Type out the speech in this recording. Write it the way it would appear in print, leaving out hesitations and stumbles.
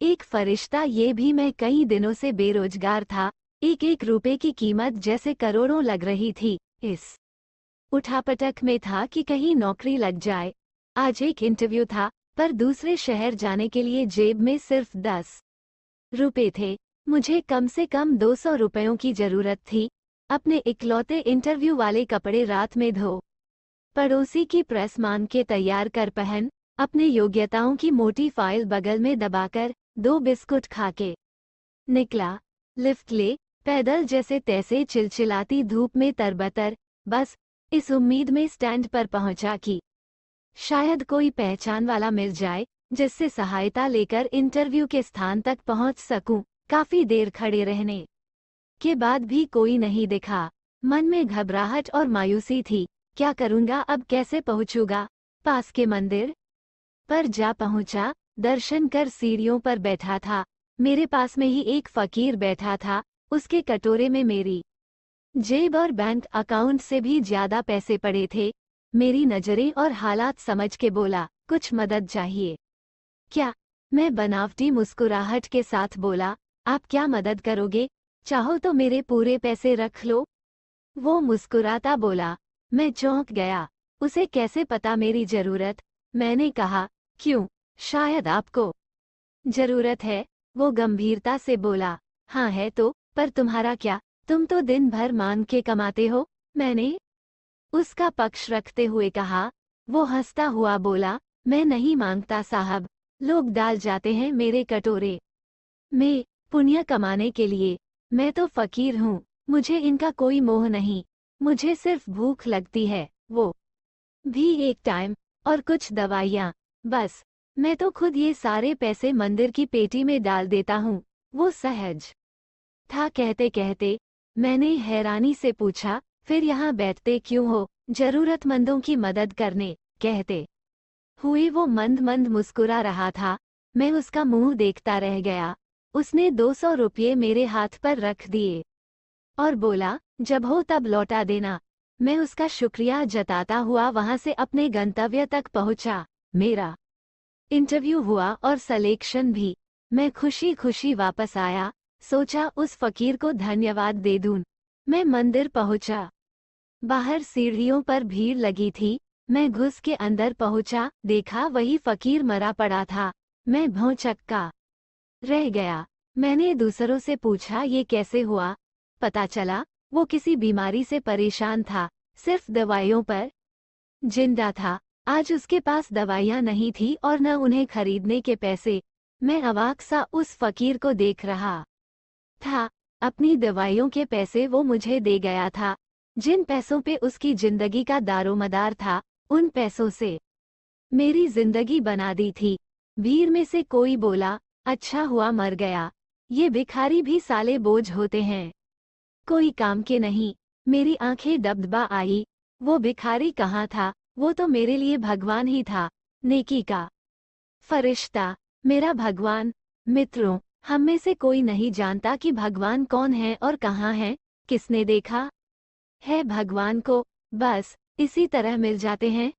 एक फरिश्ता, ये भी मैं कई दिनों से बेरोजगार था। एक एक रुपए की कीमत जैसे करोड़ों लग रही थी। इस उठापटक में था कि कहीं नौकरी लग जाए। आज एक इंटरव्यू था, पर दूसरे शहर जाने के लिए जेब में सिर्फ 10 रुपए थे। मुझे कम से कम 200 रुपयों की जरूरत थी। अपने इकलौते इंटरव्यू वाले कपड़े रात में धो, पड़ोसी की प्रेस मान के तैयार कर पहन, अपने योग्यताओं की मोटी फाइल बगल में दबाकर 2 बिस्कुट खाके निकला। लिफ्ट ले, पैदल जैसे तैसे चिलचिलाती धूप में तरबतर, बस इस उम्मीद में स्टैंड पर पहुंचा कि शायद कोई पहचान वाला मिल जाए, जिससे सहायता लेकर इंटरव्यू के स्थान तक पहुंच सकूं। काफी देर खड़े रहने के बाद भी कोई नहीं दिखा। मन में घबराहट और मायूसी थी। क्या करूंगा अब, कैसे पहुंचूंगा? पास के मंदिर पर जा पहुंचा। दर्शन कर सीढ़ियों पर बैठा था। मेरे पास में ही एक फकीर बैठा था। उसके कटोरे में मेरी जेब और बैंक अकाउंट से भी ज्यादा पैसे पड़े थे। मेरी नजरें और हालात समझ के बोला, कुछ मदद चाहिए क्या? मैं बनावटी मुस्कुराहट के साथ बोला, आप क्या मदद करोगे? चाहो तो मेरे पूरे पैसे रख लो। वो मुस्कुराता बोला। मैं चौंक गया। उसे कैसे पता मेरी जरूरत? मैंने कहा, क्यों, शायद आपको जरूरत है। वो गंभीरता से बोला, हाँ है तो, पर तुम्हारा क्या? तुम तो दिन भर मांग के कमाते हो। मैंने उसका पक्ष रखते हुए कहा। वो हंसता हुआ बोला, मैं नहीं मांगता साहब, लोग डाल जाते हैं मेरे कटोरे में पुण्य कमाने के लिए। मैं तो फकीर हूँ, मुझे इनका कोई मोह नहीं। मुझे सिर्फ भूख लगती है, वो भी एक टाइम, और कुछ दवाइयाँ, बस। मैं तो खुद ये सारे पैसे मंदिर की पेटी में डाल देता हूँ। वो सहज था कहते कहते। मैंने हैरानी से पूछा, फिर यहाँ बैठते क्यों हो? जरूरतमंदों की मदद करने, कहते हुए वो मंद मंद मुस्कुरा रहा था। मैं उसका मुंह देखता रह गया। उसने 200 रुपये मेरे हाथ पर रख दिए और बोला, जब हो तब लौटा देना। मैं उसका शुक्रिया जताता हुआ वहां से अपने गंतव्य तक पहुंचा। मेरा इंटरव्यू हुआ और सिलेक्शन भी। मैं खुशी खुशी वापस आया। सोचा उस फकीर को धन्यवाद दे दूं। मैं मंदिर पहुंचा। बाहर सीढ़ियों पर भीड़ लगी थी। मैं घुस के अंदर पहुंचा, देखा वही फकीर मरा पड़ा था। मैं भौंचक्का रह गया। मैंने दूसरों से पूछा, ये कैसे हुआ? पता चला वो किसी बीमारी से परेशान था, सिर्फ दवाइयों पर जिंदा था। आज उसके पास दवाइयाँ नहीं थी और न उन्हें खरीदने के पैसे। मैं अवाक सा उस फकीर को देख रहा था। अपनी दवाइयों के पैसे वो मुझे दे गया था। जिन पैसों पे उसकी जिंदगी का दारोमदार था, उन पैसों से मेरी जिंदगी बना दी थी। भीड़ में से कोई बोला, अच्छा हुआ मर गया। ये भिखारी भी साले बोझ होते हैं, कोई काम के नहीं। मेरी आंखें दबदबा आई। वो भिखारी कहाँ था? वो तो मेरे लिए भगवान ही था, नेकी का फरिश्ता, मेरा भगवान। मित्रों, हम में से कोई नहीं जानता कि भगवान कौन है और कहाँ है। किसने देखा है भगवान को? बस इसी तरह मिल जाते हैं।